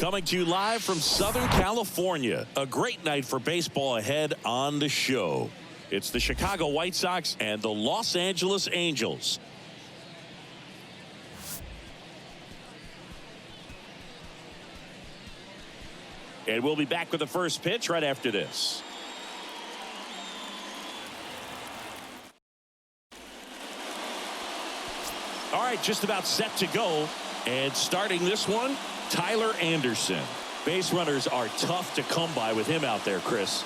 Coming to you live from Southern California. A great night for baseball ahead on the show. It's the Chicago White Sox and the Los Angeles Angels. And we'll be back with the first pitch right after this. All right, just about set to go. And starting this one, Tyler Anderson. Base runners are tough to come by with him out there, Chris.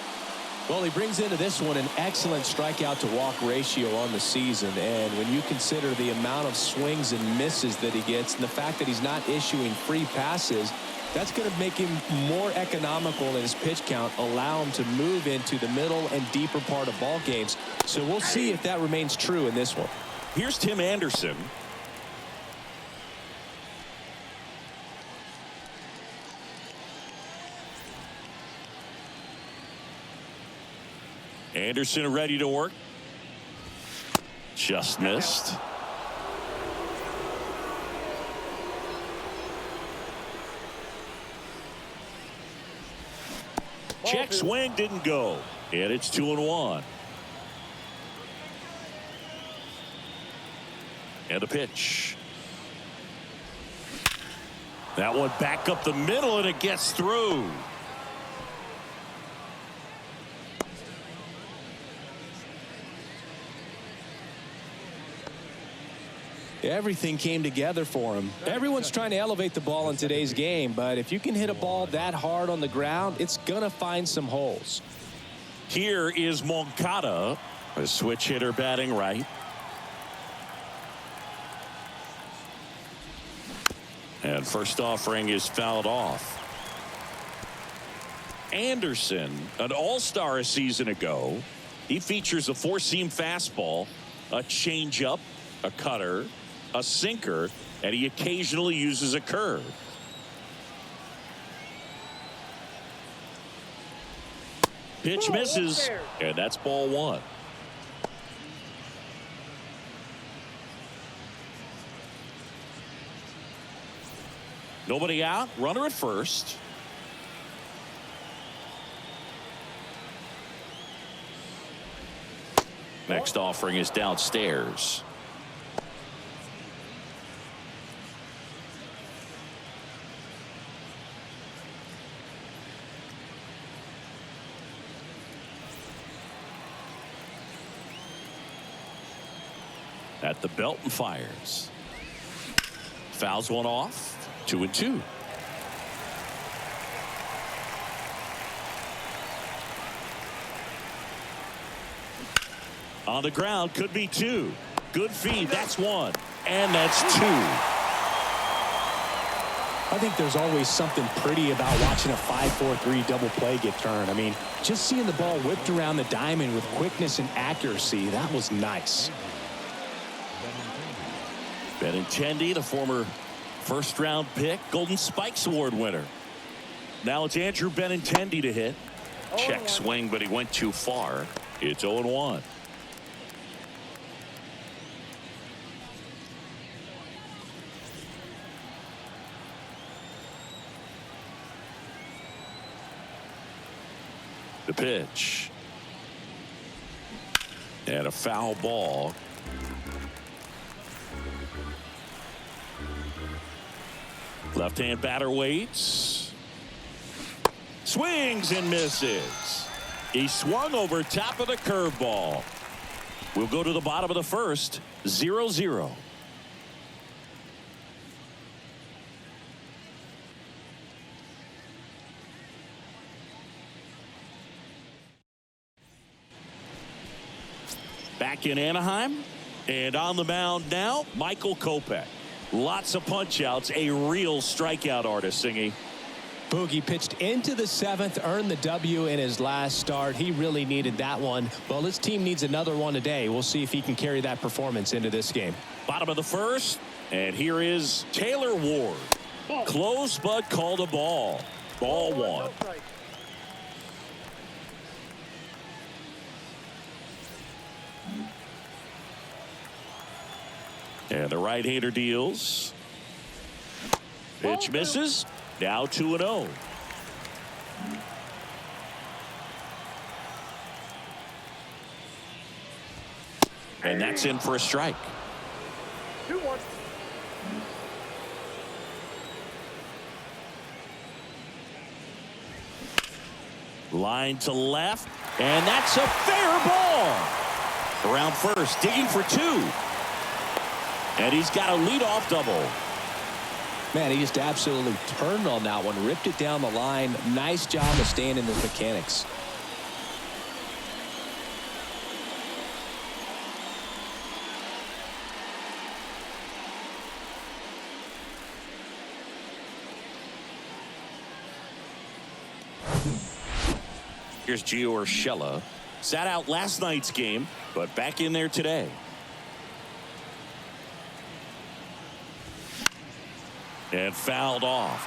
Well, he brings into this one an excellent strikeout to walk ratio on the season. And when you consider the amount of swings and misses that he gets and the fact that he's not issuing free passes, that's going to make him more economical in his pitch count, allow him to move into the middle and deeper part of ball games. So we'll see if that remains true in this one. Here's Tim Anderson. Anderson ready to work. Just missed. Check swing didn't go. And it's 2-1. And the pitch. That one back up the middle and it gets through. Everything came together for him. Everyone's trying to elevate the ball in today's game, but if you can hit a ball that hard on the ground, it's going to find some holes. Here is Moncada, a switch hitter batting right. And first offering is fouled off. Anderson, an all-star a season ago. He features a four-seam fastball, a changeup, a cutter, a sinker, and he occasionally uses a curve. Pitch misses, and that's ball one. Nobody out, runner at first. Next offering is downstairs. At the belt and fires. Fouls one off. 2-2. On the ground, could be two. Good feed. That's one. And that's two. I think there's always something pretty about watching a 5-4-3 double play get turned. I mean, just seeing the ball whipped around the diamond with quickness and accuracy, that was nice. Benintendi, the former first-round pick, Golden Spikes Award winner. Now it's Andrew Benintendi to hit. Check swing, but he went too far. It's 0-1. The pitch. And a foul ball. Left-hand batter waits. Swings and misses. He swung over top of the curveball. We'll go to the bottom of the first. 0-0. Back in Anaheim. And on the mound now, Michael Kopech. Lots of punch-outs, a real strikeout artist, Singy. Boogie pitched into the seventh, earned the W in his last start. He really needed that one. Well, his team needs another one today. We'll see if he can carry that performance into this game. Bottom of the first, and here is Taylor Ward. Close, but called a ball. Ball one. And the right-hander deals. Pitch misses. Now 2-0. And that's in for a strike. 2-1. Line to left, and that's a fair ball. Around first, digging for two. And he's got a leadoff double. Man, he just absolutely turned on that one, ripped it down the line. Nice job of staying in his mechanics. Here's Gio Urshela. Sat out last night's game, but back in there today. And fouled off.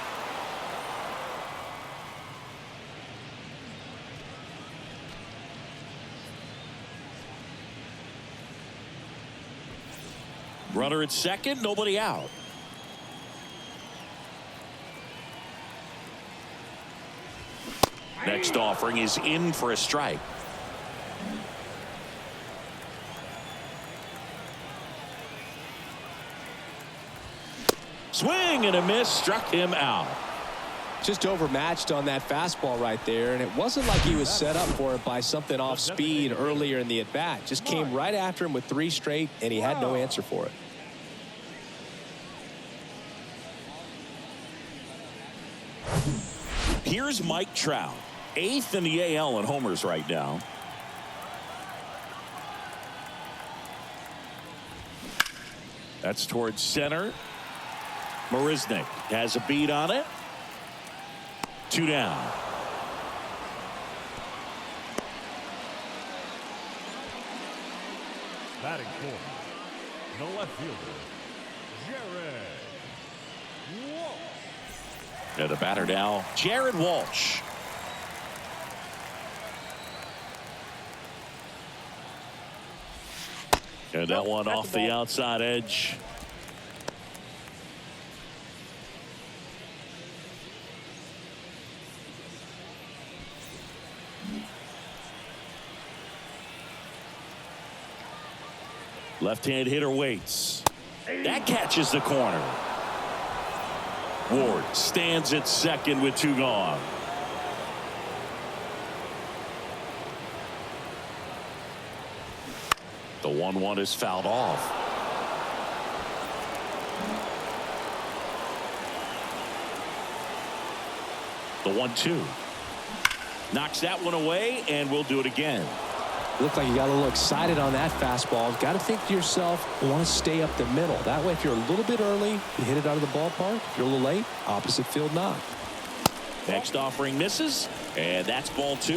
Runner at second, nobody out. Next offering is in for a strike. Swing and a miss, struck him out. Just overmatched on that fastball right there, and it wasn't like he was set up for it by something off speed earlier in the at-bat. Just came right after him with 3 straight, and he had no answer for it. Here's Mike Trout, 8th in the AL in homers right now. That's towards center. Marisnick has a beat on it. 2 down. Batting fourth, the left fielder, Jared Walsh. And the batter now, Jared Walsh. And that one off the outside edge. Left-hand hitter waits. That catches the corner. Ward stands at second with 2 gone. The 1-1 is fouled off. The 1-2 knocks that one away, and we'll do it again. Looked like you got a little excited on that fastball. Got to think to yourself, you want to stay up the middle. That way, if you're a little bit early, you hit it out of the ballpark. If you're a little late, opposite field knock. Next offering misses, and that's ball 2.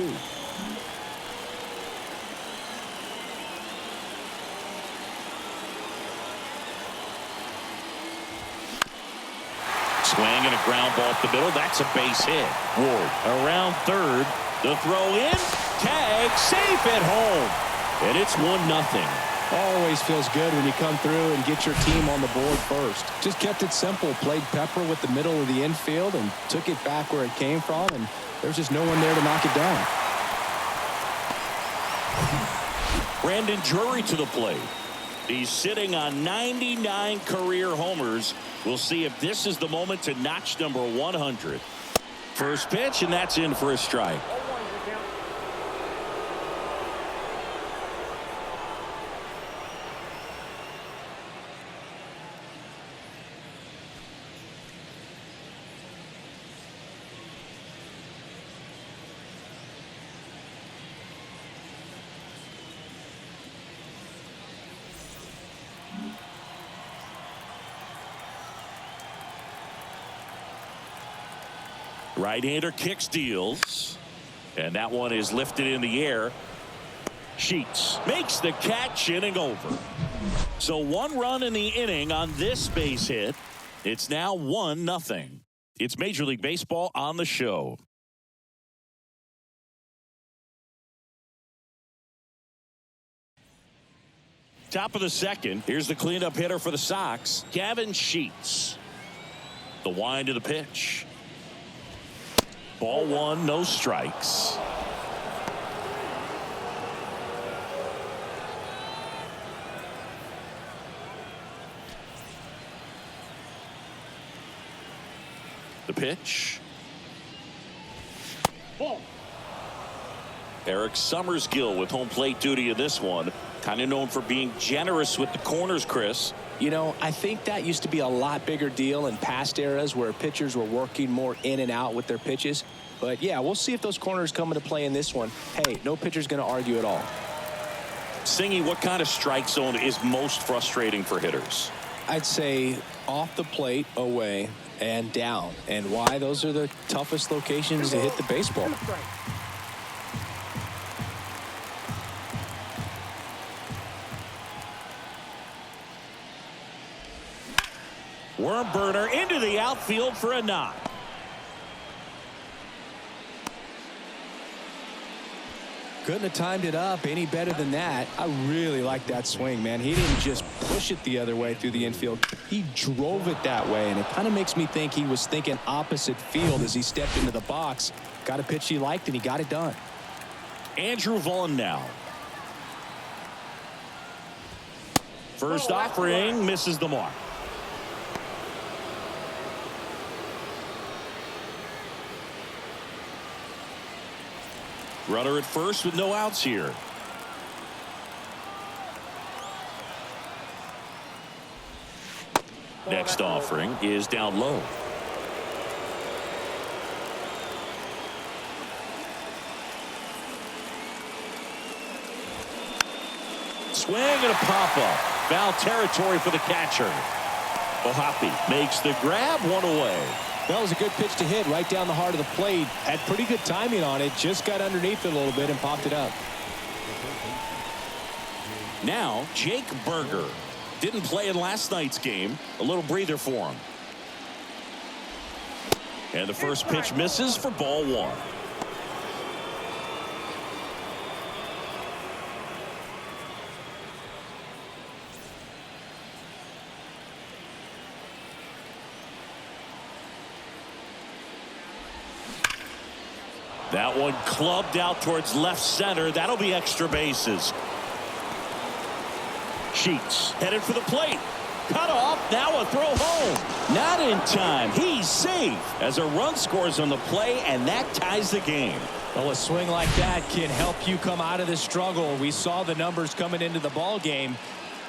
Swing and a ground ball up the middle. That's a base hit. Ward around third. The throw in. Tag safe at home. And it's 1-0. Always feels good when you come through and get your team on the board first. Just kept it simple. Played pepper with the middle of the infield and took it back where it came from. And there's just no one there to knock it down. Brandon Drury to the plate. He's sitting on 99 career homers. We'll see if this is the moment to notch number 100. First pitch, and that's in for a strike. Right-hander kicks, deals, and that one is lifted in the air. Sheets makes the catch, inning over. So 1 run in the inning on this base hit. It's now 1-0. It's Major League Baseball on the show. Top of the second. Here's the cleanup hitter for the Sox, Gavin Sheets. The wind of the pitch. Ball one, no strikes. The pitch. Ball. Eric Summersgill with home plate duty in this one. Kind of known for being generous with the corners, Chris. You know, I think that used to be a lot bigger deal in past eras where pitchers were working more in and out with their pitches. But yeah, we'll see if those corners come into play in this one. Hey, no pitcher's going to argue at all. Singy, what kind of strike zone is most frustrating for hitters? I'd say off the plate, away, and down. And why? Those are the toughest locations to hit the baseball. Worm burner into the outfield for a knock. Couldn't have timed it up any better than that. I really like that swing, man. He didn't just push it the other way through the infield. He drove it that way, and it kind of makes me think he was thinking opposite field as he stepped into the box. Got a pitch he liked, and he got it done. Andrew Vaughn now. First offering misses the mark. Runner at first with no outs here. Next offering is down low. Swing and a pop-up. Foul territory for the catcher. Ohapi makes the grab, one away. That was a good pitch to hit right down the heart of the plate. Had pretty good timing on it. Just got underneath it a little bit and popped it up. Now, Jake Berger. Didn't play in last night's game. A little breather for him. And the first pitch misses for ball one. That one clubbed out towards left center. That'll be extra bases. Sheets headed for the plate. Cut off. Now a throw home. Not in time. He's safe as a run scores on the play, and that ties the game. Well, a swing like that can help you come out of this struggle. We saw the numbers coming into the ball game,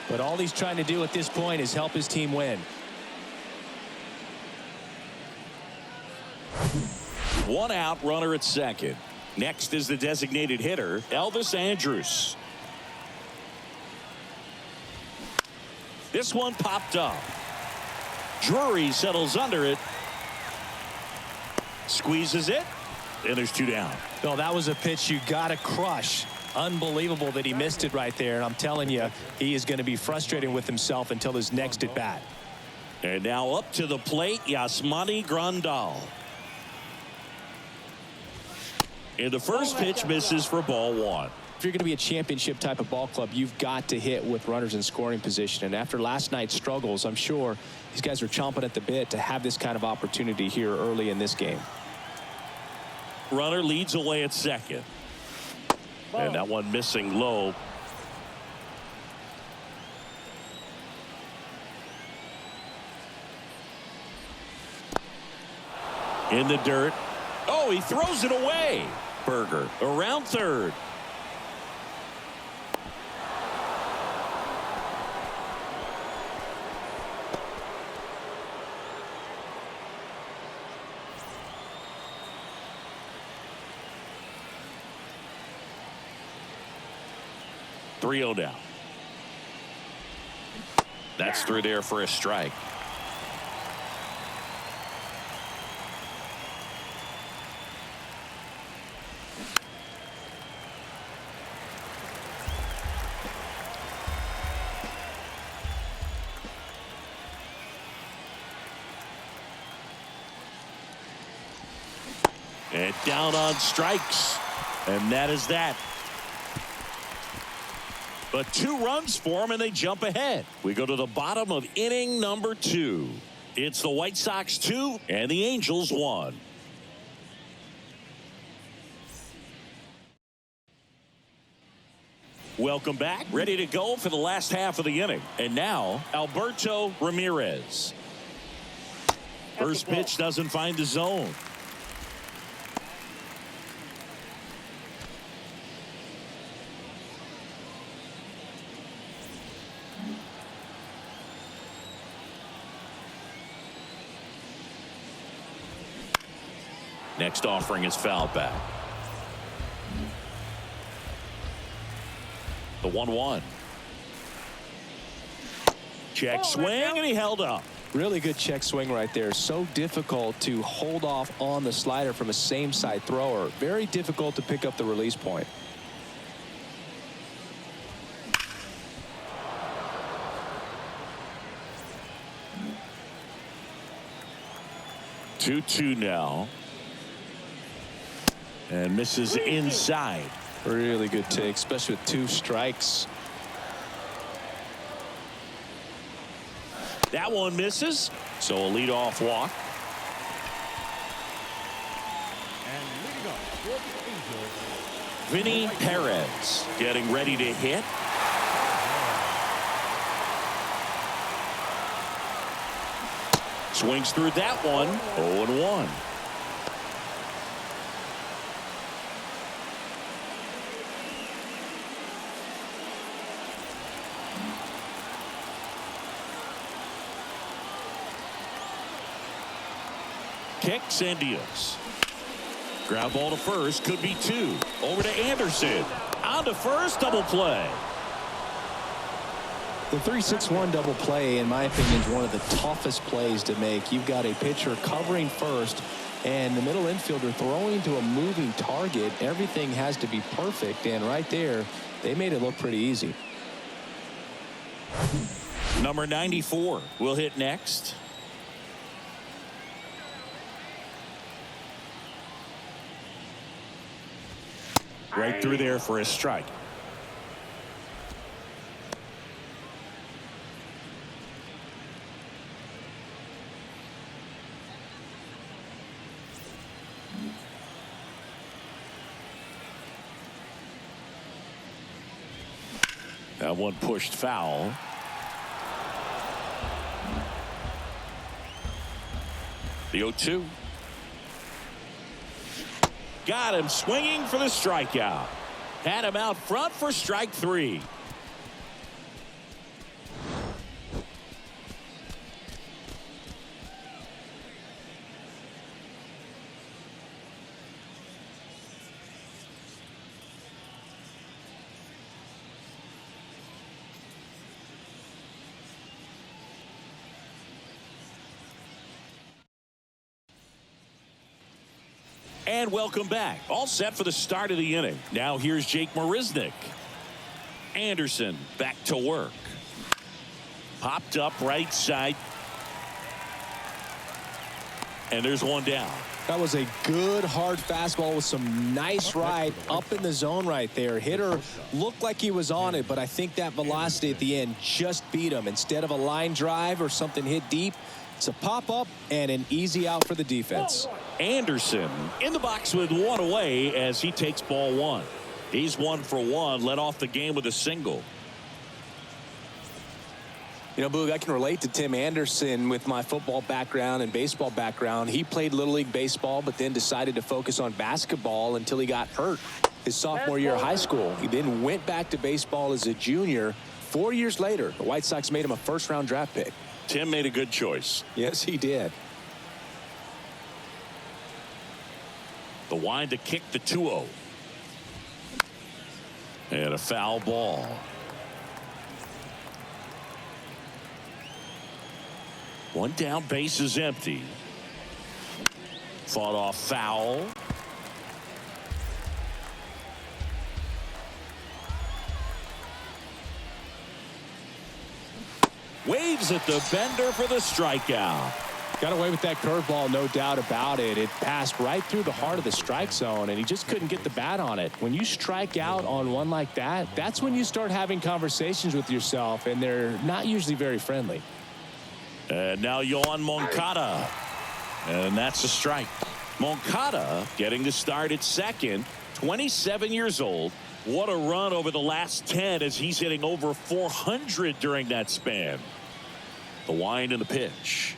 but all he's trying to do at this point is help his team win. One out, runner at second. Next is the designated hitter, Elvis Andrus. This one popped up. Drury settles under it. Squeezes it. And there's two down. No, that was a pitch you got to crush. Unbelievable that he missed it right there. And I'm telling you, he is going to be frustrated with himself until his next at bat. And now up to the plate, Yasmani Grandal. And the first pitch misses for ball one. If you're going to be a championship type of ball club, you've got to hit with runners in scoring position. And after last night's struggles, I'm sure these guys are chomping at the bit to have this kind of opportunity here early in this game. Runner leads away at second. And that one missing low. In the dirt. Oh, he throws it away. Berger around third. Three-0 down. That's through there for a strike. And down on strikes. And that is that. But 2 runs for them, and they jump ahead. We go to the bottom of inning number 2. It's the White Sox 2 and the Angels 1. Welcome back. Ready to go for the last half of the inning. And now, Alberto Ramirez. First pitch doesn't find the zone. Next offering is fouled back. The 1-1. Check swing, and he held up. Really good check swing right there. So difficult to hold off on the slider from a same side thrower. Very difficult to pick up the release point. Two now. And misses inside. Really good take, especially with 2 strikes. That one misses. So a leadoff walk. And leading up for the Angels, Vinny Perez getting ready to hit. Swings through that one. 0-1. Kicks and deals. Ground ball to first, could be 2. Over to Anderson. On to first, double play. The 3-6-1 double play, in my opinion, is one of the toughest plays to make. You've got a pitcher covering first and the middle infielder throwing to a moving target. Everything has to be perfect, and right there, they made it look pretty easy. Number 94 will hit next. Right through there for a strike. That one pushed foul. The 0-2. Got him swinging for the strikeout. Had him out front for strike 3. And welcome back. All set for the start of the inning. Now here's Jake Marisnick. Anderson back to work. Popped up right side. And there's one down. That was a good hard fastball with some nice ride up in the zone right there. Hitter looked like he was on it, but I think that velocity at the end just beat him. Instead of a line drive or something hit deep, it's a pop-up and an easy out for the defense. Anderson in the box with one away as he takes ball 1. He's 1 for 1, led off the game with a single. You know, Boog, I can relate to Tim Anderson with my football background and baseball background. He played Little League baseball, but then decided to focus on basketball until he got hurt his sophomore year of high school. He then went back to baseball as a junior. 4 years later, the White Sox made him a first-round draft pick. Tim made a good choice. Yes, he did. The wind to kick the 2-0. And a foul ball. One down, base is empty. Fought off foul. Waves at the bender for the strikeout. Got away with that curveball, no doubt about it. It passed right through the heart of the strike zone, and he just couldn't get the bat on it. When you strike out on one like that, that's when you start having conversations with yourself, and they're not usually very friendly. And now Yohan Moncada. And that's a strike. Moncada getting to start at second, 27 years old. What a run over the last 10 as he's hitting over 400 during that span. The wind and the pitch.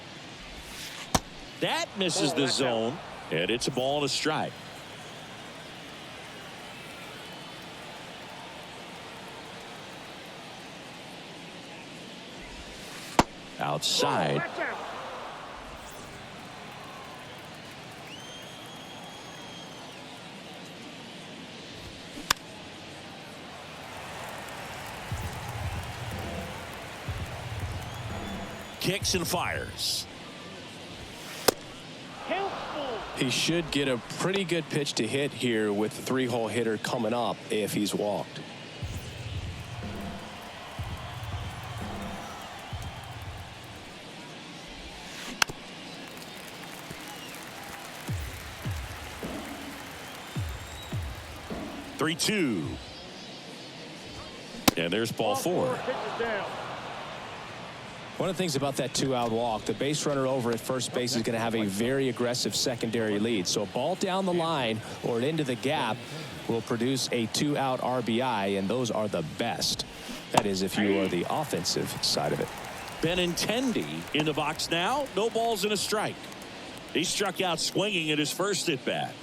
That misses the zone, and it's a ball and a strike. Outside. Kicks and fires. He should get a pretty good pitch to hit here with the 3-hole hitter coming up if he's walked. Three-two. And there's ball 4. One of the things about that 2-out walk, the base runner over at first base is going to have a very aggressive secondary lead. So a ball down the line or into the gap will produce a 2-out RBI, and those are the best. That is, if you are the offensive side of it. Benintendi in the box now. No balls and a strike. He struck out swinging at his first at bat.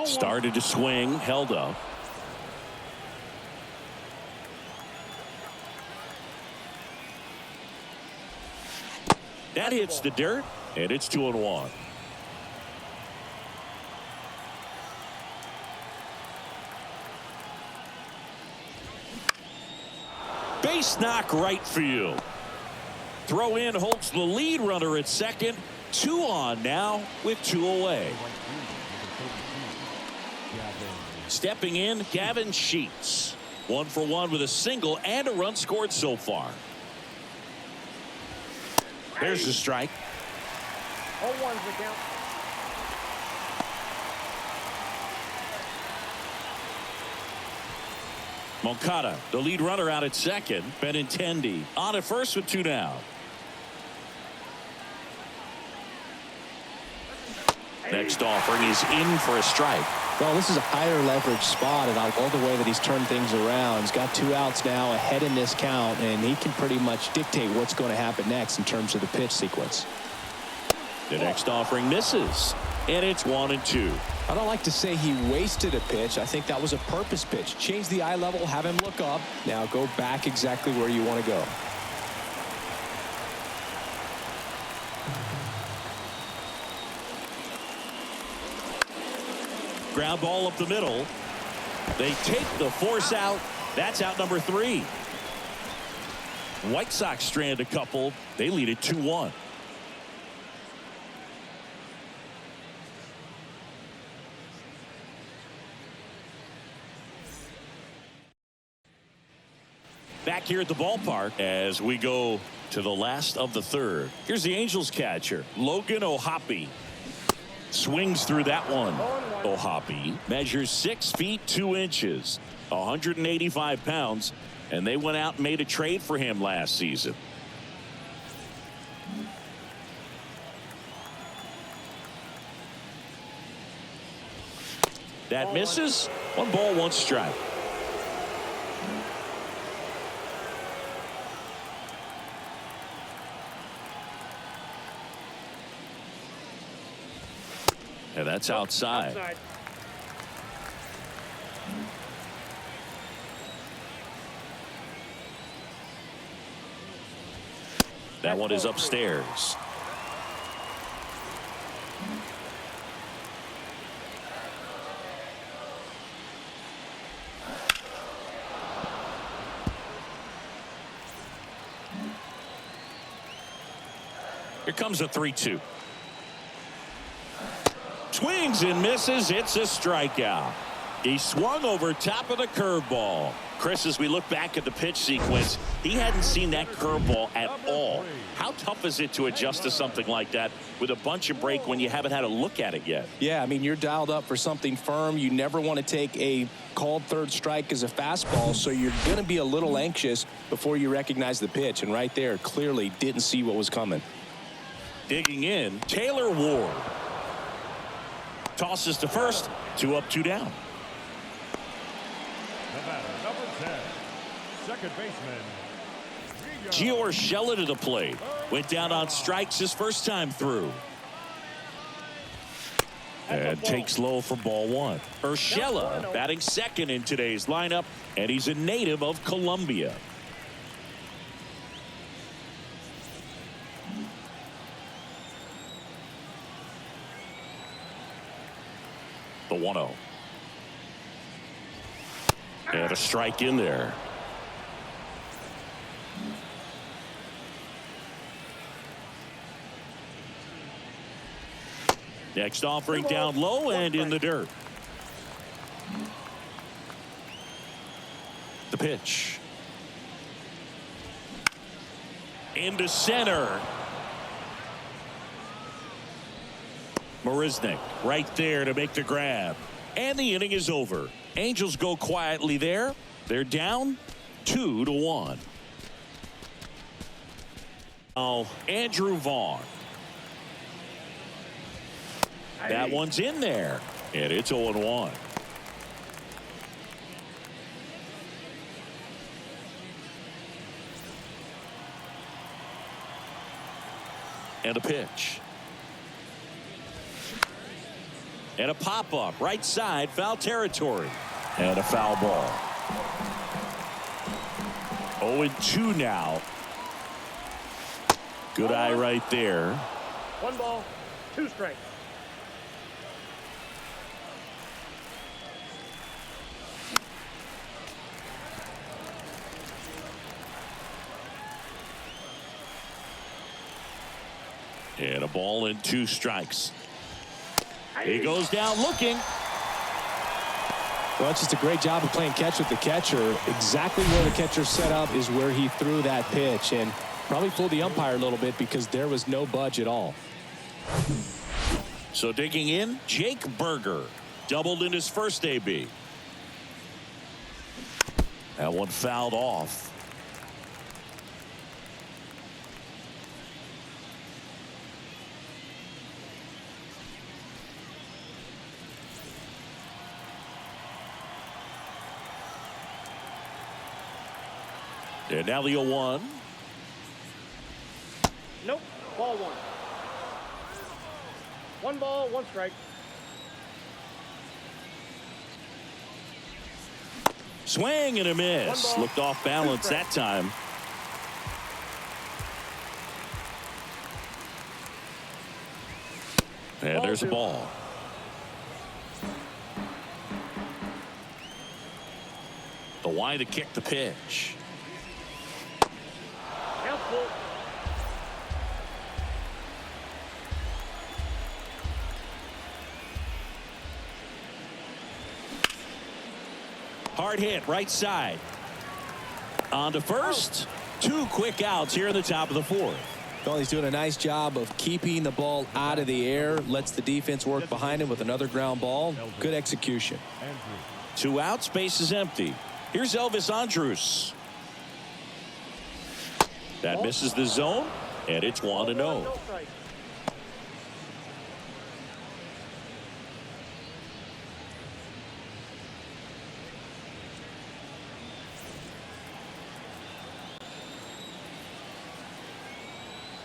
Started to swing, held up. That hits the dirt, and it's 2-1. Base knock right field. Throw in holds the lead runner at second. 2 on now with 2 away. Stepping in, Gavin Sheets. 1 for 1 with a single and a run scored so far. There's the strike. 0-1's the count. Moncada, the lead runner out at second. Benintendi on at first with 2 down. Next offering is in for a strike. Well, this is a higher leverage spot, and I love the way that he's turned things around. He's got 2 outs now ahead in this count, and he can pretty much dictate what's going to happen next in terms of the pitch sequence. The next offering misses, and it's 1-2. I don't like to say he wasted a pitch. I think that was a purpose pitch. Change the eye level, have him look up. Now go back exactly where you want to go. Ground ball up the middle. They take the force out. That's out number 3. White Sox strand a couple. They lead it 2-1. Back here at the ballpark as we go to the last of the third. Here's the Angels catcher, Logan O'Hoppe. Swings through that one. O'Hoppe measures 6 feet 2 inches, 185 pounds, and they went out and made a trade for him last season. That misses. 1 ball, 1 strike. And that's outside. That one is upstairs. Here comes a 3-2. Swings and misses. It's a strikeout. He swung over top of the curveball. Chris, as we look back at the pitch sequence, he hadn't seen that curveball at all. How tough is it to adjust to something like that with a bunch of break when you haven't had a look at it yet? Yeah, I mean, you're dialed up for something firm. You never want to take a called third strike as a fastball, so you're going to be a little anxious before you recognize the pitch. And right there, clearly didn't see what was coming. Digging in, Taylor Ward. Tosses to first, 2 up, 2 down. Number 10, second baseman. Gio Urshela to the plate. Went down on strikes his first time through. And takes low for ball 1. Urshela batting second in today's lineup, and he's a native of Colombia. The 1-0. And a strike in there. Next offering down low and in the dirt. The pitch. Into center. Marisnik right there to make the grab. And the inning is over. Angels go quietly there. They're down 2-1. Oh, Andrew Vaughn. That one's in there. And it's 0-1. And a pitch. And a pop-up right side, foul territory. And a foul ball. 0-2 now. Good eye right there. 1 ball, 2 strikes. And a ball and 2 strikes. He goes down looking. Well, it's just a great job of playing catch with the catcher. Exactly where the catcher set up is where he threw that pitch, and probably fooled the umpire a little bit because there was no budge at all. So digging in, Jake Berger doubled in his first AB. That one fouled off. And now the 0-1. Nope, ball 1. 1 ball, 1 strike. Swing and a miss. Looked off balance that time. And there's a ball. The wide to kick the pitch. Hard hit right side. On to first. 2 quick outs here in the top of the 4th. Well, he's doing a nice job of keeping the ball out of the air. Lets the defense work behind him with another ground ball. Good execution. 2 outs, base is empty. Here's Elvis Andrus. That misses the zone, and it's 1-0.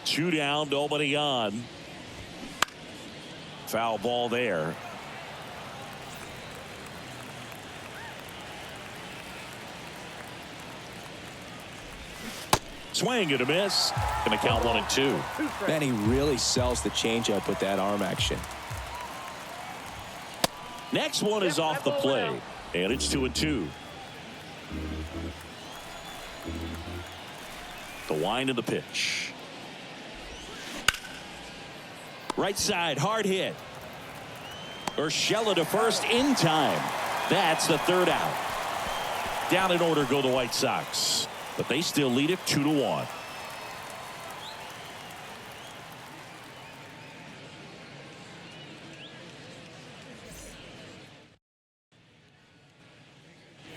Two down, nobody on. Foul ball there. Swing and a miss. Gonna count 1-2. Man, he really sells the changeup with that arm action. Next one is off the plate, and it's 2-2. The wind of the pitch. Right side, hard hit. Urshela to first in time. That's the 3rd out. Down in order go the White Sox, but they still lead it 2-1.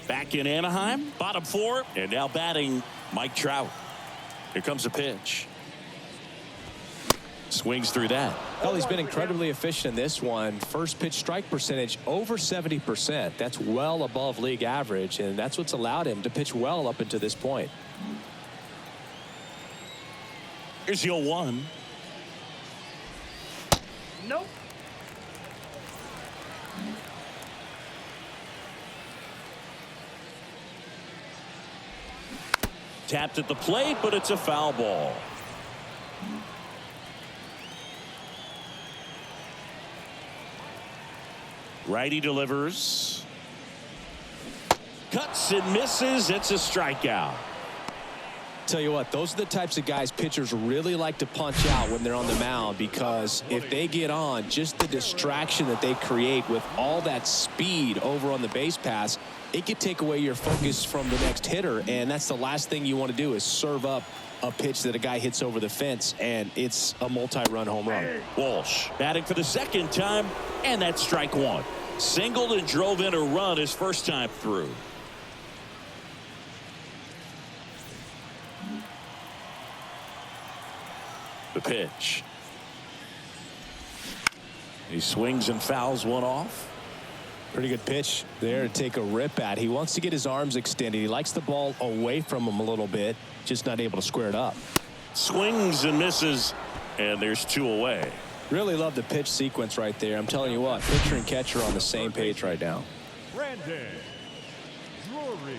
Back in Anaheim, bottom four, and now batting Mike Trout. Here comes a pitch. Swings through that. Well, he's been incredibly efficient in this one. First pitch strike percentage over 70%. That's well above league average, and that's what's allowed him to pitch well up until this point. Here's the 0-1. Nope. Tapped at the plate, but it's a foul ball. Righty delivers. Cuts and misses. It's a strikeout. Tell you what, those are the types of guys pitchers really like to punch out when they're on the mound, because if they get on, just the distraction that they create with all that speed over on the base pass, it could take away your focus from the next hitter, and that's the last thing you want to do is serve up a pitch that a guy hits over the fence, and it's a multi-run home run. Walsh batting for the second time, and that's strike one. Singled and drove in a run his first time through. The pitch. He swings and fouls one off. Pretty good pitch there to take a rip at. He wants to get his arms extended. He likes the ball away from him a little bit, just not able to square it up. Swings and misses, and there's two away. Really love the pitch sequence right there. I'm telling you what, pitcher and catcher are on the same page right now. Brandon Drury.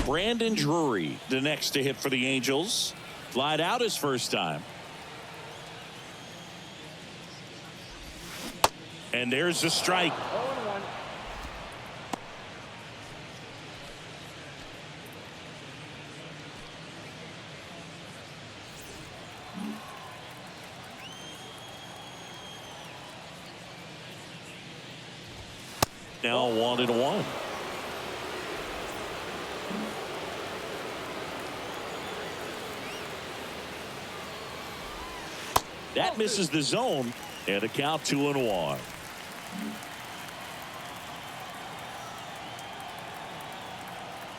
Brandon Drury, the next to hit for the Angels. Flied out his first time. And there's the strike. 0-1. Now 1-1. That misses the zone, and a count 2-1.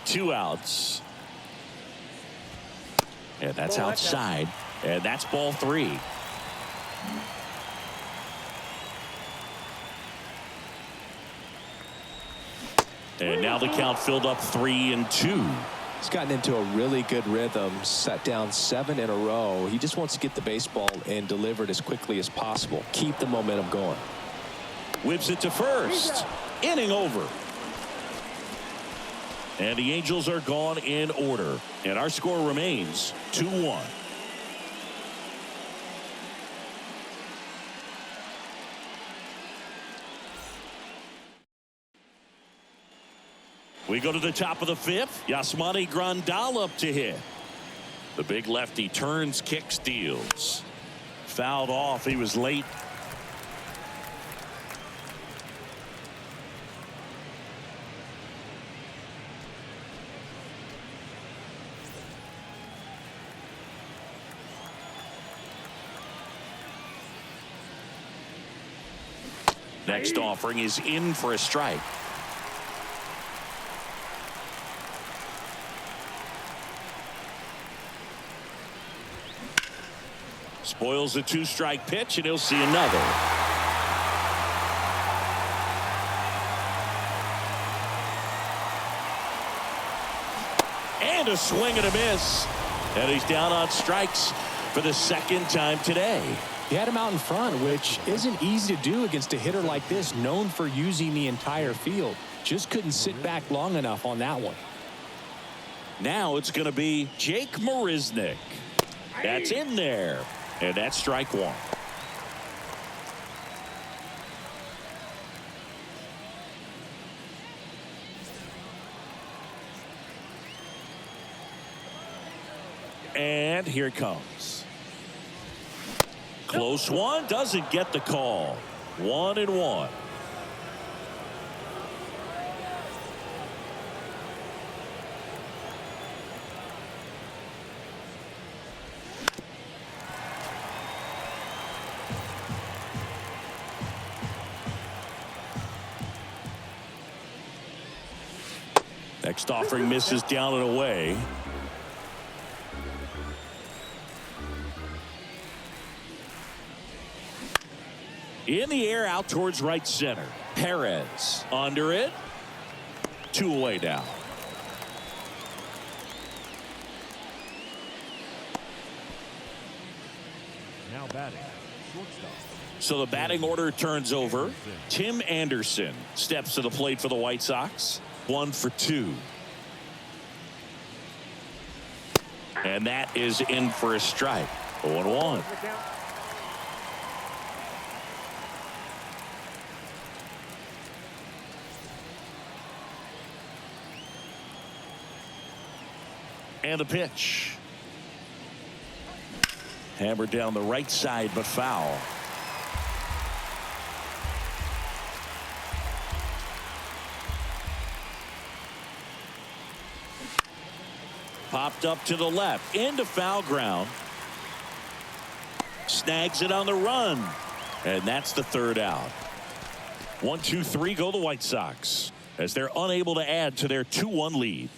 Two outs. And that's outside, and that's ball three. And now the count filled up 3-2. He's gotten into a really good rhythm, set down 7 in a row. He just wants to get the baseball and deliver it as quickly as possible. Keep the momentum going. Whips it to first. Inning over. And the Angels are gone in order. And our score remains 2-1. We go to the top of the fifth. Yasmani Grandal up to hit. The big lefty turns, kicks, deals. Fouled off. He was late. Next offering is in for a strike. Spoils the 2-strike pitch, and he'll see another. And a swing and a miss. And he's down on strikes for the second time today. He had him out in front, which isn't easy to do against a hitter like this, known for using the entire field. Just couldn't sit back long enough on that one. Now it's going to be Jake Marisnick. That's in there. And that's strike one. And here it comes. Close one, doesn't get the call. 1-1. Next offering misses down and away. In the air out towards right center. Perez under it. 2 away now. Now batting, shortstop. So the batting order turns over. Tim Anderson steps to the plate for the White Sox. 1 for 2. And that is in for a strike. 0-1. And the pitch. Hammered down the right side, but foul. Popped up to the left, into foul ground. Snags it on the run. And that's the 3rd out. 1, 2, 3 go the White Sox as they're unable to add to their 2-1 lead.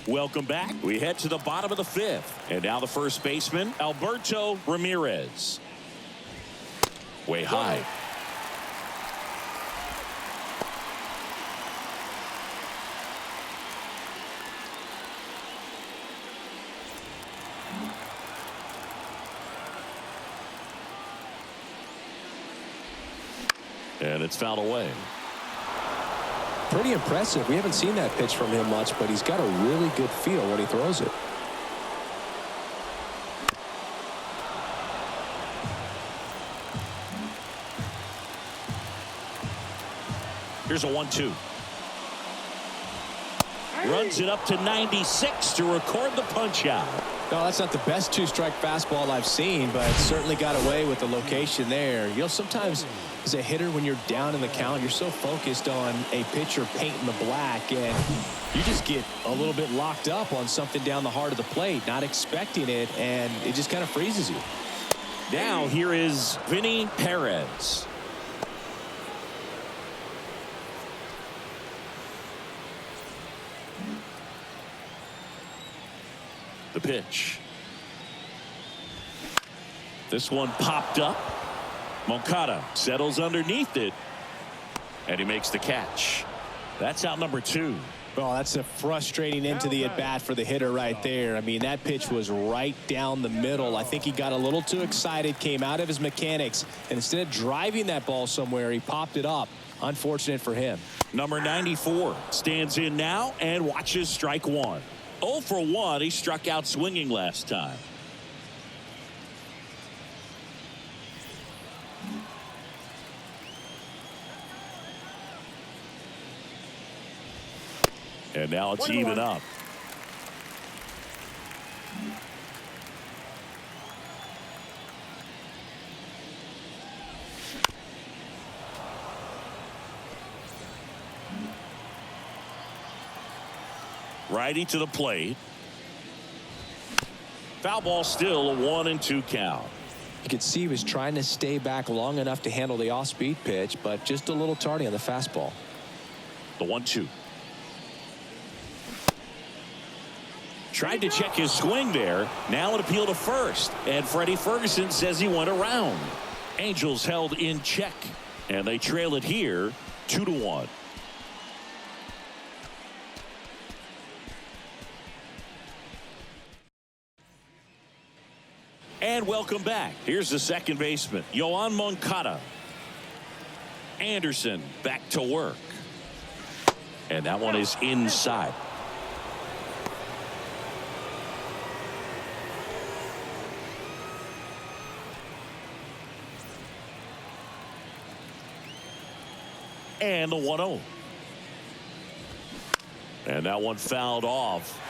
Welcome back. We head to the bottom of the 5th. And now the first baseman, Alberto Ramirez. Way high. And it's fouled away. Pretty impressive. We haven't seen that pitch from him much, but he's got a really good feel when he throws it. Here's a 1-2. Runs it up to 96 to record the punch out. No, that's not the best 2-strike fastball I've seen, but certainly got away with the location there. You know, sometimes as a hitter, when you're down in the count, you're so focused on a pitcher painting the black, and you just get a little bit locked up on something down the heart of the plate, not expecting it, and it just kind of freezes you. Now here is Vinny Perez. The pitch. This one popped up. Moncada settles underneath it, and he makes the catch. That's out number 2. Oh, that's a frustrating end to the at-bat for the hitter right there. I mean, that pitch was right down the middle. I think he got a little too excited, came out of his mechanics, and instead of driving that ball somewhere, he popped it up. Unfortunate for him. Number 94 stands in now and watches strike 1. 0 for 1. He struck out swinging last time. And now it's even up. Righty to the plate. Foul ball, still a 1-2 count. You could see he was trying to stay back long enough to handle the off-speed pitch, but just a little tardy on the fastball. The 1-2. Tried to check his swing there. Now an appeal to first. And Freddie Ferguson says he went around. Angels held in check. And they trail it here 2-1. And welcome back. Here's the second baseman, Yoan Moncada. Anderson back to work. And that one is inside. And the 1-0. And that one fouled off.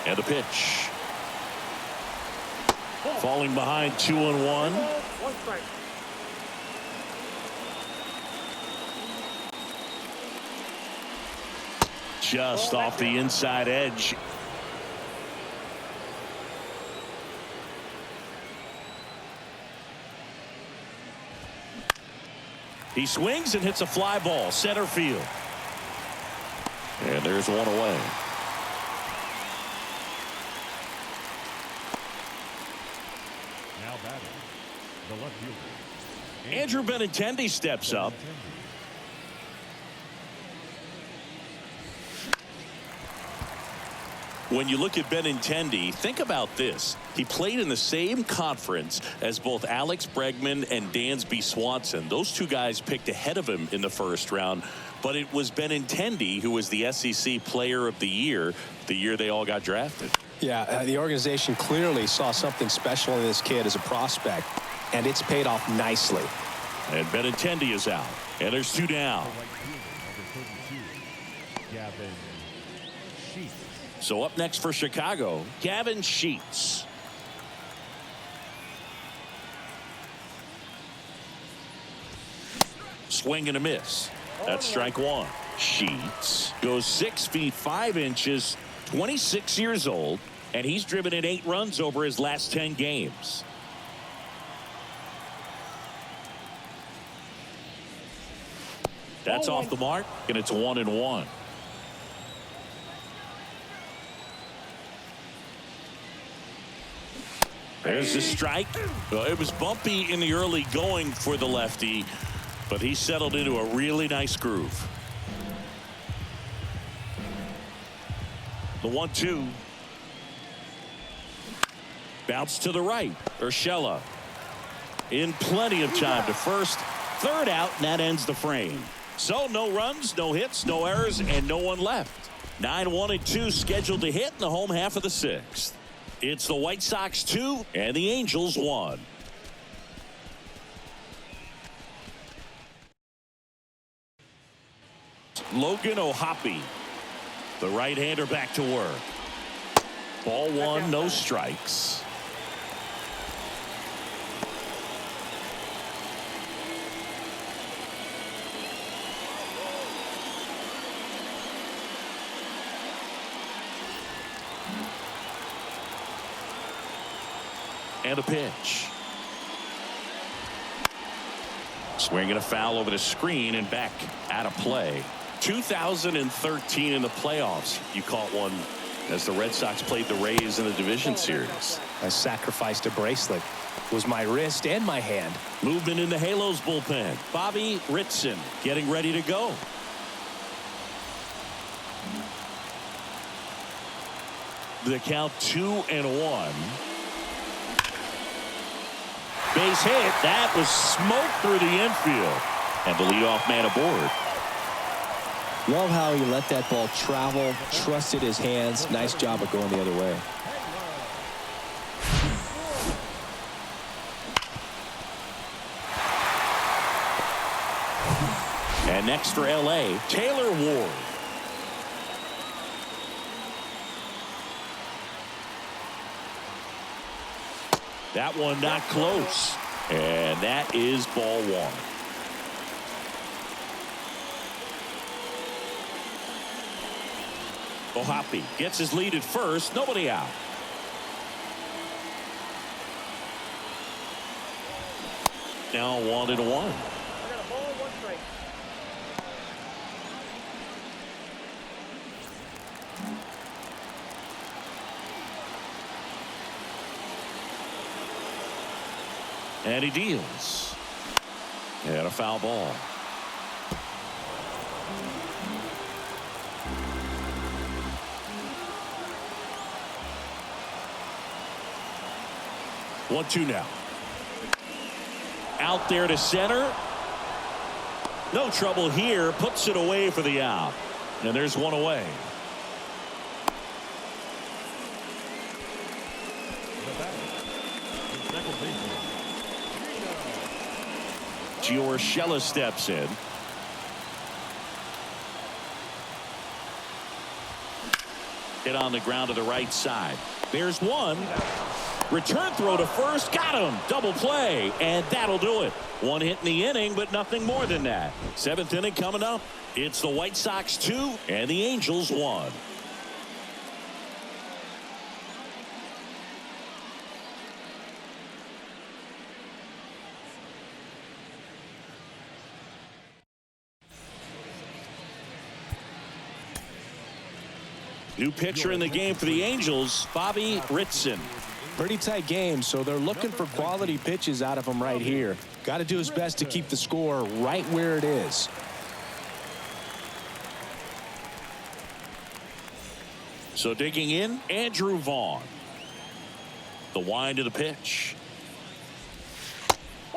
And the pitch. Falling behind 2-1. 1 strike. Just off the inside edge. He swings and hits a fly ball center field. And there's one away. Now batting, the left fielder. Andrew Benintendi steps up. When you look at Benintendi, think about this. He played in the same conference as both Alex Bregman and Dansby Swanson. Those two guys picked ahead of him in the first round, but it was Benintendi who was the SEC Player of the year they all got drafted. Yeah, the organization clearly saw something special in this kid as a prospect, and it's paid off nicely. And Benintendi is out, and there's 2 down. Right fielder, number 32, Gavin Sheets. So up next for Chicago, Gavin Sheets. Swing and a miss. That's strike 1. Sheets goes 6 feet 5 inches, 26 years old, and he's driven in 8 runs over his last 10 games. That's off the mark, and it's 1-1. There's the strike. Well, it was bumpy in the early going for the lefty, but he settled into a really nice groove. The 1-2. Bounce to the right. Urshela in plenty of time to first. Third out, and that ends the frame. So no runs, no hits, no errors, and no one left. 9-1-2 scheduled to hit in the home half of the 6th. It's the White Sox 2 and the Angels 1. Logan O'Hoppe, the right-hander, back to work. Ball 1, no strikes. And a pitch. Swinging a foul over the screen and back out of play. 2013 in the playoffs, you caught one as the Red Sox played the Rays in the division series. I sacrificed a bracelet. It was my wrist and my hand. Movement in the Halos bullpen. Bobby Ritson getting ready to go. The count 2-1. Base hit. That was smoke through the infield. And the leadoff man aboard. Love how he let that ball travel, trusted his hands. Nice job of going the other way. And next for LA, Taylor Ward. That one not close. And that is ball 1. O'Hoppe gets his lead at first. Nobody out. Now 1-1. I got a ball, 1 strike. And he deals. And a foul ball. One, 2 now. Out there to center. No trouble here. Puts it away for the out. And there's one away. Urshela steps in. Hit on the ground to the right side. There's one. Return throw to first. Got him. Double play. And that'll do it. One hit in the inning, but nothing more than that. Seventh inning coming up. It's the White Sox 2 and the Angels 1. New pitcher in the game for the Angels, Bobby Ritson. Pretty tight game, so they're looking for quality pitches out of him right here. Got to do his best to keep the score right where it is. So digging in, Andrew Vaughn. The wind of the pitch.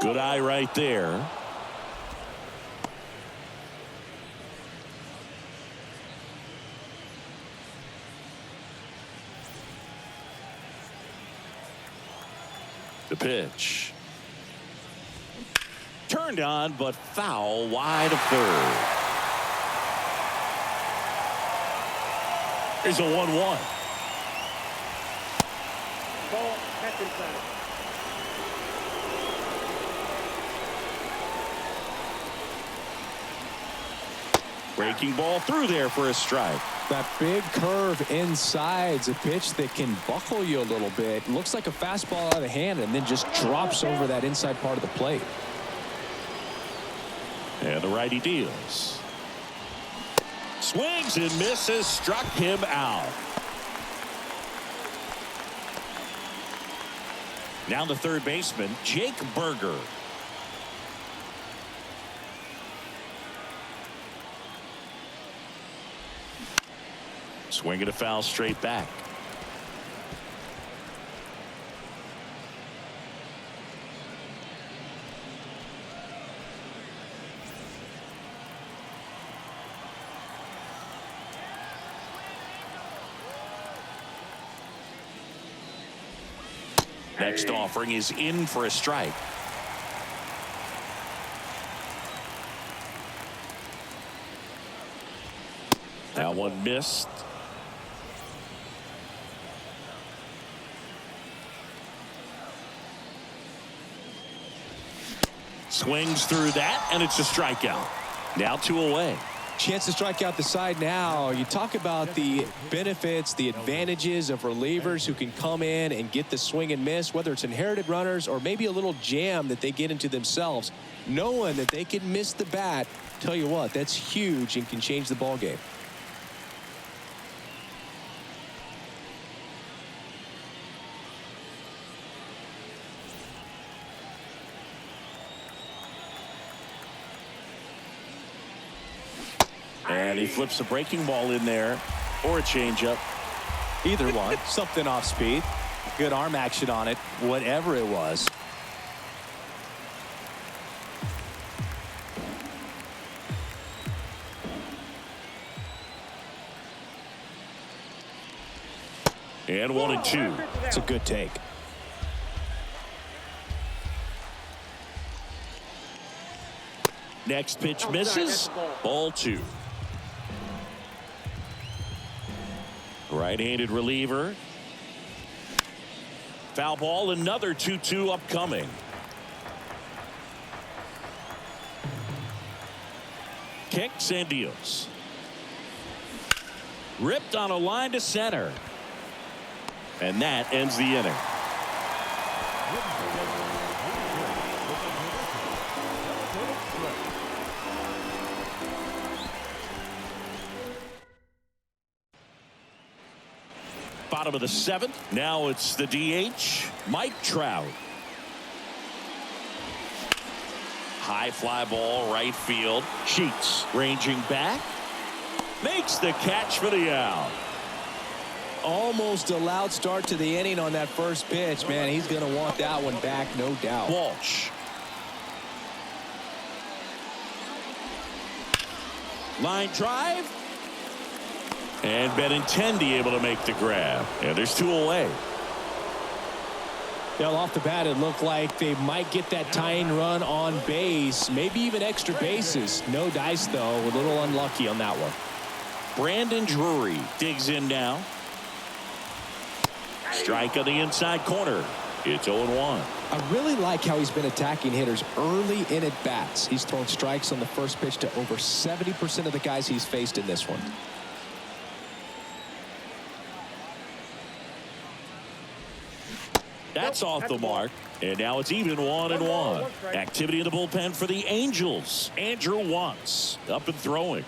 Good eye right there. The pitch. Turned on, but foul wide of third. Here's a 1-1. Ball, catch inside. Breaking ball through there for a strike. That big curve inside's a pitch that can buckle you a little bit. Looks like a fastball out of the hand and then just drops over that inside part of the plate. And the righty deals. Swings and misses. Struck him out. Now the third baseman, Jake Berger. Swinging a foul straight back. Next offering is in for a strike. That one missed. Swings through that, and it's a strikeout. Now 2 away. Chance to strike out the side now. You talk about the benefits, the advantages of relievers who can come in and get the swing and miss, whether it's inherited runners or maybe a little jam that they get into themselves. Knowing that they can miss the bat, tell you what, that's huge and can change the ball game. And he flips a breaking ball in there, or a changeup. Either one. Something off speed. Good arm action on it, whatever it was. And 1-2. It's a good take. Next pitch misses. Ball 2. Right-handed reliever. Foul ball, another 2-2 upcoming. Kicks and deals. Ripped on a line to center. And that ends the inning. Bottom of the 7th. Now it's the DH, Mike Trout. High fly ball, right field. Sheets ranging back. Makes the catch for the out. Almost a loud start to the inning on that first pitch. Man, he's going to want that one back, no doubt. Walsh. Line drive. And Benintendi able to make the grab. And there's 2 away. Well, off the bat, it looked like they might get that tying run on base, maybe even extra bases. No dice, though. A little unlucky on that one. Brandon Drury digs in now. Strike on the inside corner. It's 0-1. I really like how he's been attacking hitters early in at bats. He's thrown strikes on the first pitch to over 70% of the guys he's faced in this one. That's off the mark. And now it's even 1-1. Activity in the bullpen for the Angels. Andrew Wantz up and throwing.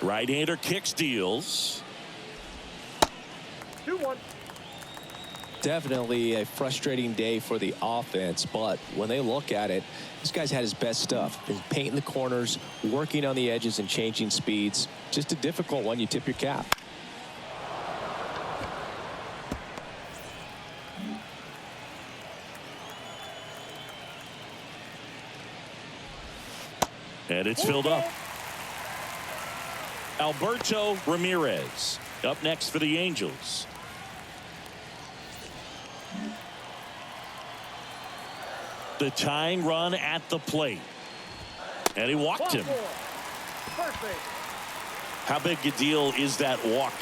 Right-hander kicks, deals. 2-1. Definitely a frustrating day for the offense, but when they look at it, this guy's had his best stuff. Been painting the corners, working on the edges, and changing speeds. Just a difficult one. You tip your cap. And it's filled up. Alberto Ramirez up next for the Angels. The tying run at the plate. And he walked him. How big a deal is that walk?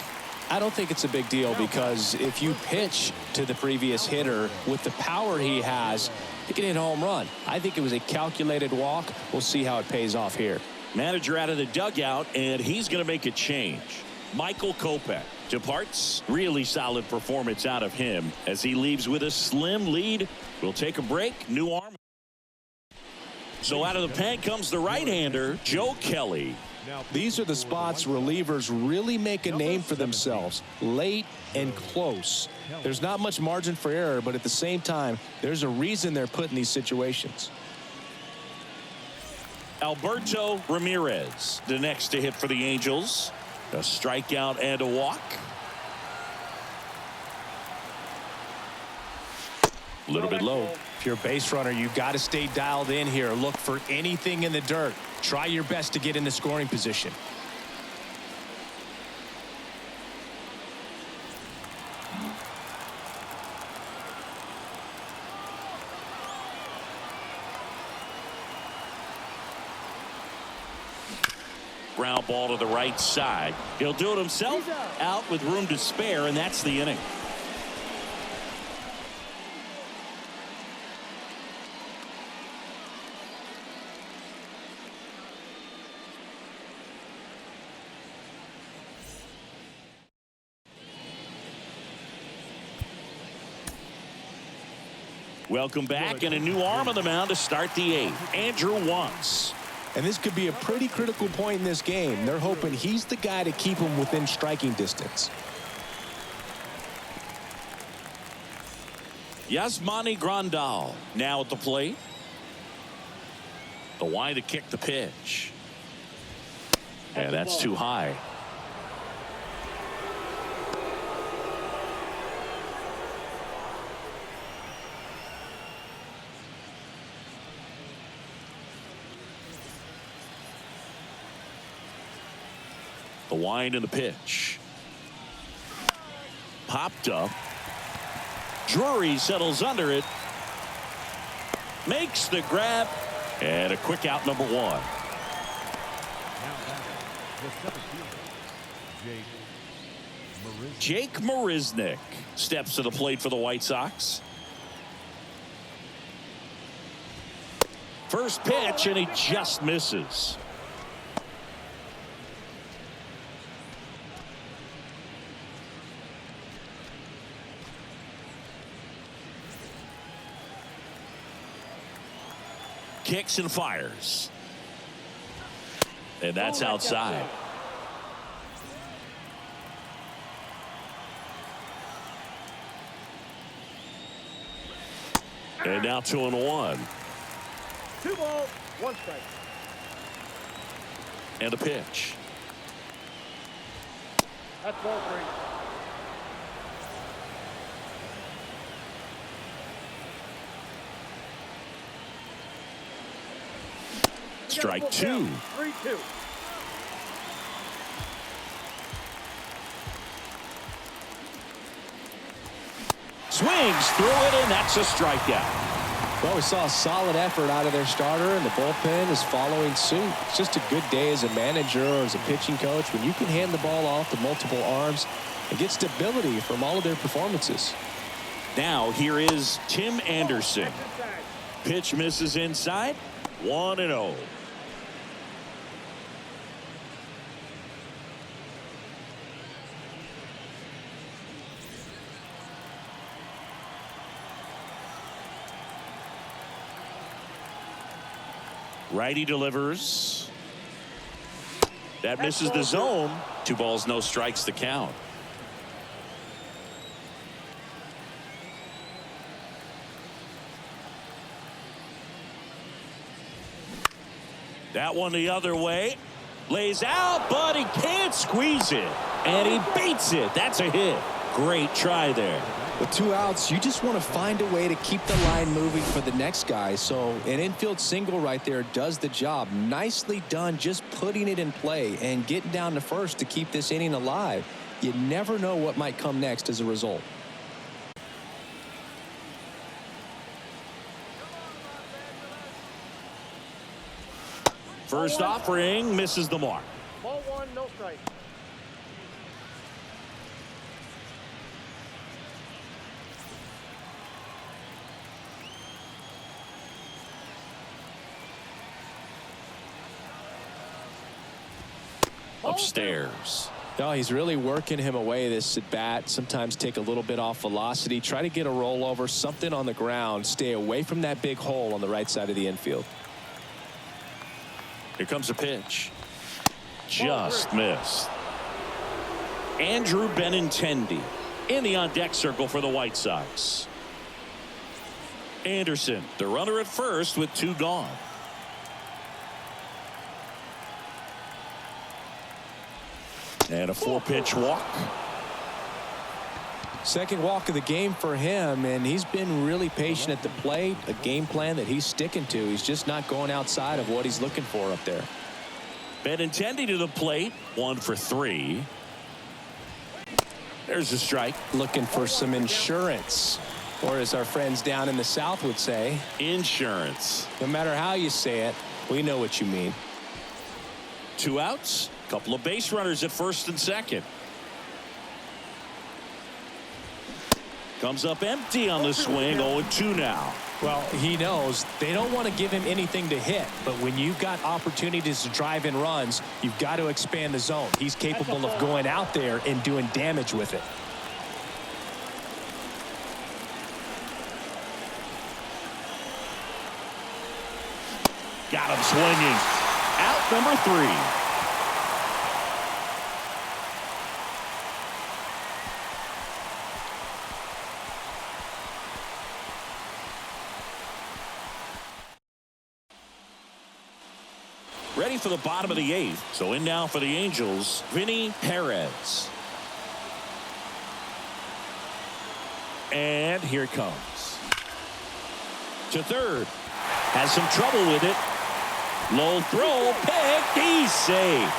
I don't think it's a big deal, because if you pitch to the previous hitter with the power he has, he can hit a home run. I think it was a calculated walk. We'll see how it pays off here. Manager out of the dugout, and he's going to make a change. Michael Kopech departs. Really solid performance out of him as he leaves with a slim lead. We'll take a break. New arm. So out of the pen comes the right-hander, Joe Kelly. These are the spots relievers really make a name for themselves, late and close. There's not much margin for error, but at the same time, there's a reason they're put in these situations. Alberto Ramirez, the next to hit for the Angels. A strikeout and a walk. A little bit low. If you're a base runner, you've got to stay dialed in here. Look for anything in the dirt. Try your best to get in the scoring position. Ground ball to the right side. He'll do it himself. Out with room to spare, and that's the inning. Welcome back, and a new arm on the mound to start the eighth. Andrew Wantz. And this could be a pretty critical point in this game. They're hoping he's the guy to keep them within striking distance. Yasmani Grandal now at the plate. The wind to kick the pitch. And that's too high. The wind and the pitch. Popped up. Drury settles under it. Makes the grab. And a quick out, number one. Jake Marisnick steps to the plate for the White Sox. First pitch, and he just misses. Kicks and fires. And that's outside. And now 2-1. 2 balls, 1 strike. And a pitch. That's ball 3. Strike 2. 3-2. Swings through it, and that's a strikeout. Well, we saw a solid effort out of their starter, and the bullpen is following suit. It's just a good day as a manager or as a pitching coach when you can hand the ball off to multiple arms and get stability from all of their performances. Now here is Tim Anderson. Pitch misses inside. 1-0. Righty delivers. That misses the zone. 2 balls, no strikes to count. That one the other way. Lays out, but he can't squeeze it. And he beats it. That's a hit. Great try there. With 2 outs, you just want to find a way to keep the line moving for the next guy. So an infield single right there does the job. Nicely done, just putting it in play and getting down to first to keep this inning alive. You never know what might come next as a result. First offering misses the mark. Ball 1, no strike. Upstairs. No, he's really working him away this at bat. Sometimes take a little bit off velocity. Try to get a rollover, something on the ground. Stay away from that big hole on the right side of the infield. Here comes a pitch. Just missed. Andrew Benintendi in the on-deck circle for the White Sox. Anderson, the runner at first with 2 gone. And a 4-pitch walk. Second walk of the game for him, and he's been really patient at the plate. A game plan that he's sticking to. He's just not going outside of what he's looking for up there. Benintendi to the plate. 1 for 3. There's a strike. Looking for some insurance, or as our friends down in the South would say, Insurance. no matter how you say it, we know what you mean. 2 outs. Couple of base runners at first and second. Comes up empty on the swing. 0-2 now. Well, he knows they don't want to give him anything to hit, but when you've got opportunities to drive in runs, you've got to expand the zone. He's capable of going out there and doing damage with it. Got him swinging. Out number 3. Ready for the bottom of the 8th. So in now for the Angels, Vinny Perez. And here it comes. To third. Has some trouble with it. Low throw. Picked. He's safe.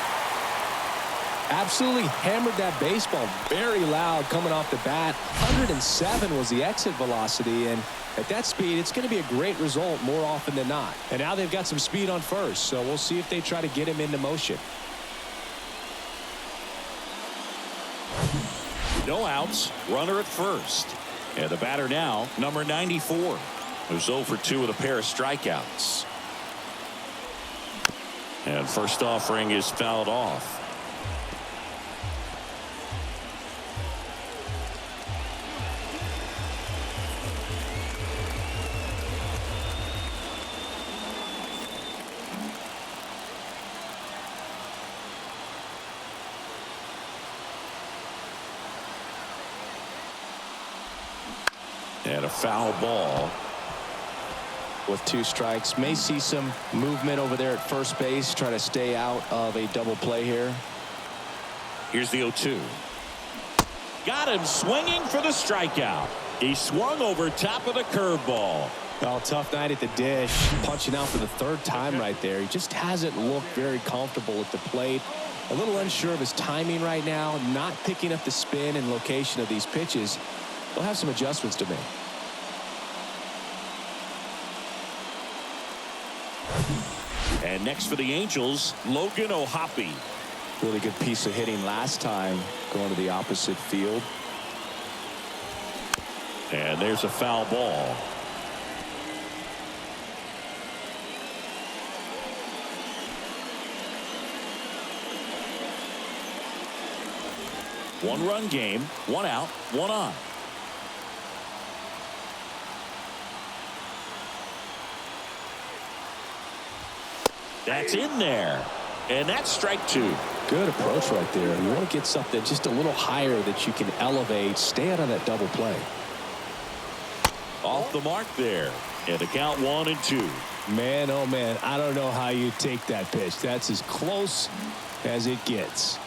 Absolutely hammered that baseball. Very loud coming off the bat. 107 was the exit velocity, and at that speed, it's going to be a great result more often than not. And now they've got some speed on first, so we'll see if they try to get him into motion. No outs. Runner at first. And the batter now, number 94. Who's 0 for 2 with a pair of strikeouts. And first offering is fouled off. And a foul ball. With 2 strikes, may see some movement over there at first base. Try to stay out of a double play here. Here's the 0-2. Got him swinging for the strikeout. He swung over top of the curveball. Well, tough night at the dish. Punching out for the 3rd time right there. He just hasn't looked very comfortable at the plate. A little unsure of his timing right now. Not picking up the spin and location of these pitches. They'll have some adjustments to make. And next for the Angels, Logan O'Hoppe. Really good piece of hitting last time going to the opposite field. And there's a foul ball. One-run game, one out, one on. That's in there. And that's strike two. Good approach right there. You want to get something just a little higher that you can elevate. Stay out of that double play. Off the mark there. And the count 1-2. Man, oh man, I don't know how you take that pitch. That's as close as it gets.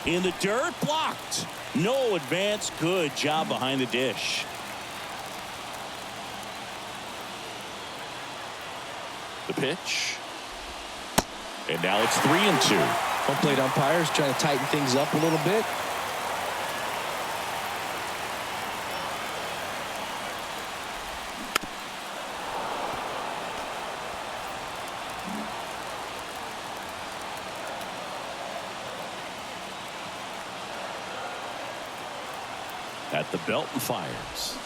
In the dirt, blocked. No advance. Good job behind the dish. The pitch. And now it's 3-2. Home plate umpires trying to tighten things up a little bit. At the belt and fires.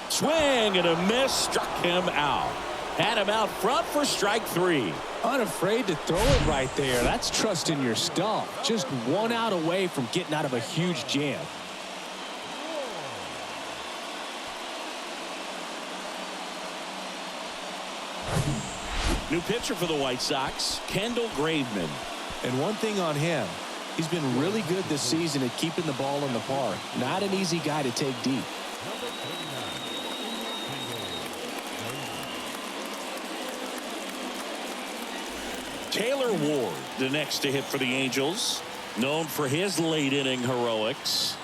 Swing and a miss. Struck him out. Had him out front for strike three. Unafraid to throw it right there. That's trusting your stuff. Just one out away from getting out of a huge jam. New pitcher for the White Sox, Kendall Graveman. And one thing on him, he's been really good this season at keeping the ball in the park. Not an easy guy to take deep. Taylor Ward, the next to hit for the Angels, known for his late inning heroics.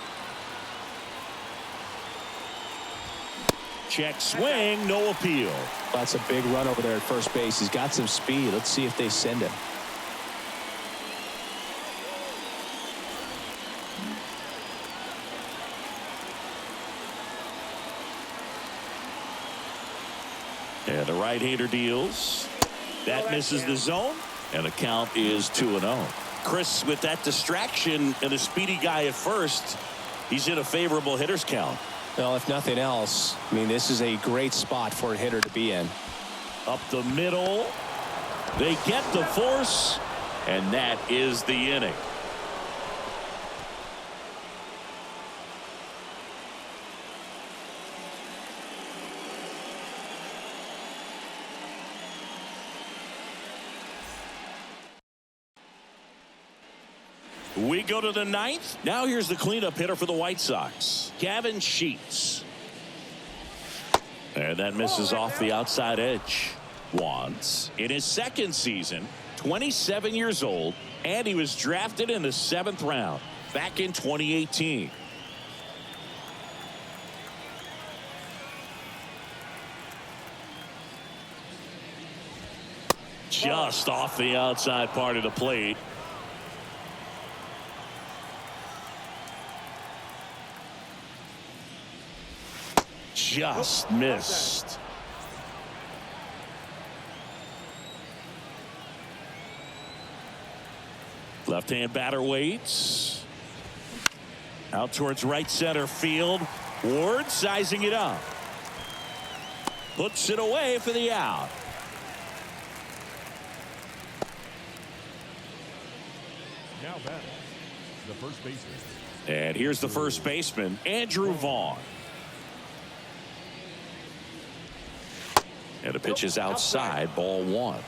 Check swing, no appeal. That's a big run over there at first base. He's got some speed. Let's see if they send him. And the right-hander deals. That misses the zone, and the count is 2-0. Chris, with that distraction and a speedy guy at first, he's in a favorable hitter's count. Well, if nothing else, I mean, this is a great spot for a hitter to be in. Up the middle. They get the force, and that is the inning. We go to the ninth. Now here's the cleanup hitter for the White Sox, Gavin Sheets. And that misses off the outside edge. Once in his second season, 27 years old, and he was drafted in the 7th round back in 2018. Just off the outside part of the plate. Just missed. Left-hand batter waits. Out towards right center field. Ward sizing it up. Puts it away for the out. Now batting, the first baseman. And here's the first baseman, Andrew Vaughn. And the pitch is outside, ball one.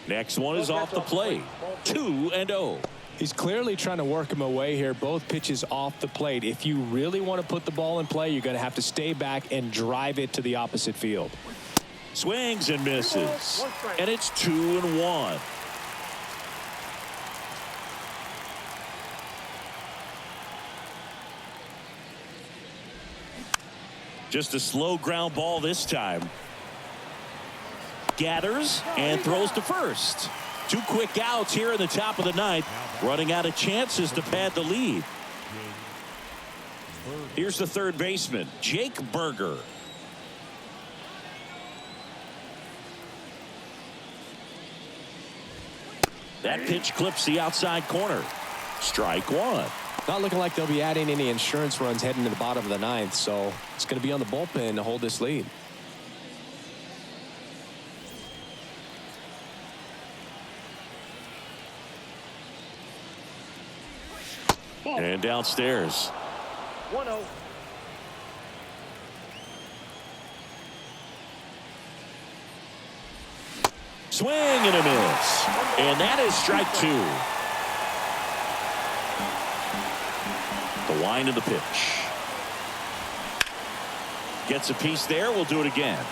Next one is off the plate. 2-0. He's clearly trying to work him away here. Both pitches off the plate. If you really want to put the ball in play, you're going to have to stay back and drive it to the opposite field. Swings and misses. And it's 2-1. Just a slow ground ball this time. Gathers and throws to first. 2 quick outs here in the top of the ninth. Running out of chances to pad the lead. Here's the third baseman, Jake Berger. That pitch clips the outside corner. Strike one. Not looking like they'll be adding any insurance runs heading to the bottom of the ninth, so it's going to be on the bullpen to hold this lead. And downstairs. 1-0. Swing and a miss. And that is strike 2. The wind of the pitch. Gets a piece there. We'll do it again.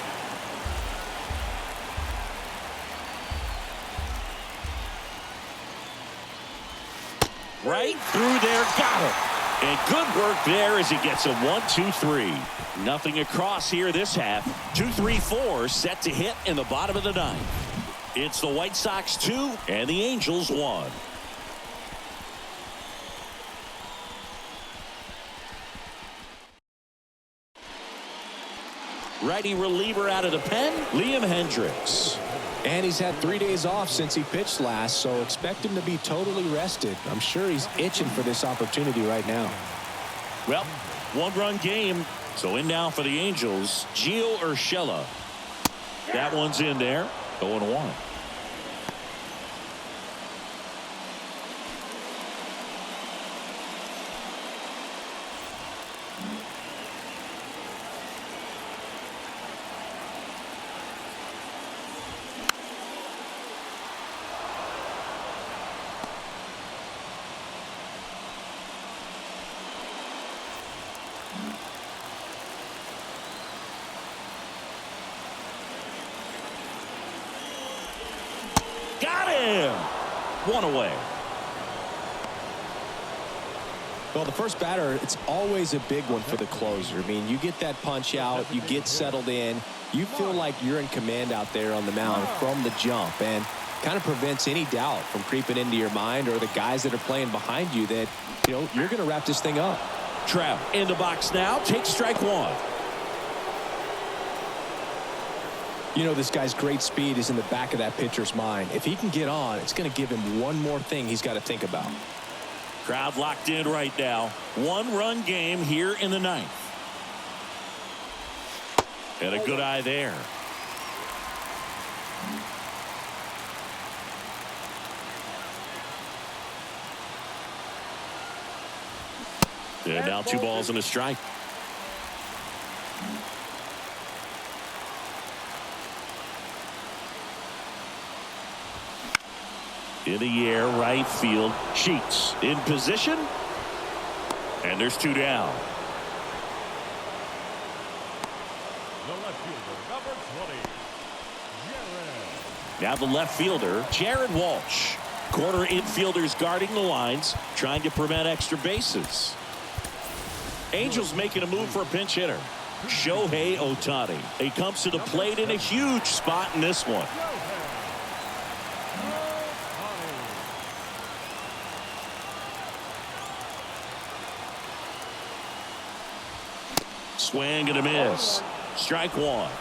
Right through there. Got it. And good work there as he gets a 1-2-3. Nothing across here this half. 2-3-4 set to hit in the bottom of the ninth. It's the White Sox 2 and the Angels 1. Righty reliever out of the pen, Liam Hendricks. And he's had 3 days off since he pitched last, so expect him to be totally rested. I'm sure he's itching for this opportunity right now. Well, 1-run game. So in now for the Angels, Gio Urshela. That one's in there. 0-1. Got him. 1 away. Well, the first batter, it's always a big one for the closer. I mean, you get that punch out, you get settled in, you feel like you're in command out there on the mound from the jump, and kind of prevents any doubt from creeping into your mind or the guys that are playing behind you that, you know, you're going to wrap this thing up. Trout in the box now. Takes strike 1. You know, this guy's great speed is in the back of that pitcher's mind. If he can get on, it's going to give him one more thing he's got to think about. Crowd locked in right now. 1-run game here in the ninth. And a good eye there. And now 2 balls and a strike. In the air, right field. Sheets in position. And there's 2 down. The left fielder, number 20, Jared. Now the left fielder, Jared Walsh. Corner infielders guarding the lines, trying to prevent extra bases. Angels making a move for a pinch hitter. Shohei Ohtani. He comes to the plate in a huge spot in this one. Swing and a miss. Strike 1.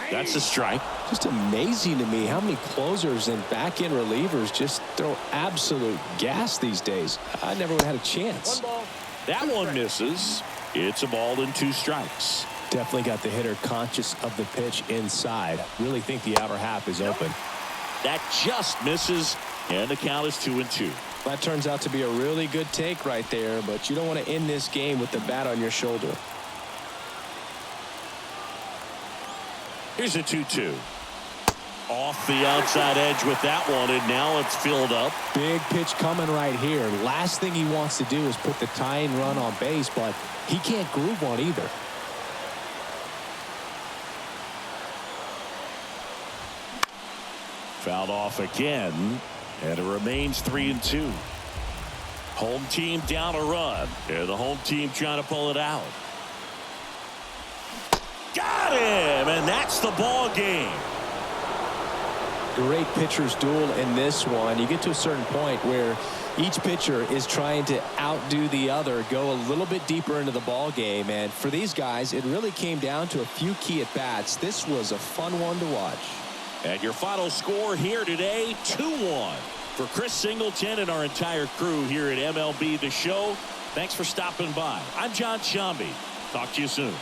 That's a strike. Just amazing to me how many closers and back-end relievers just throw absolute gas these days. I never would have had a chance. 1 ball. That one misses. It's a ball and 2 strikes. Definitely got the hitter conscious of the pitch inside. Really think the outer half is open. That just misses, and the count is 2-2. That turns out to be a really good take right there, but you don't want to end this game with the bat on your shoulder. Here's a 2-2. Off the outside edge with that one, and now it's filled up. Big pitch coming right here. Last thing he wants to do is put the tying run on base, but he can't groove one either. Fouled off again, and it remains 3-2. Home team down a run, and the home team trying to pull it out. Got him, and that's the ball game. Great pitcher's duel in this one. You get to a certain point where each pitcher is trying to outdo the other, go a little bit deeper into the ball game, and for these guys it really came down to a few key at bats. This was a fun one to watch. And your final score here today, 2-1. For Chris Singleton and our entire crew here at MLB The Show, thanks for stopping by. I'm John Shambi. Talk to you soon.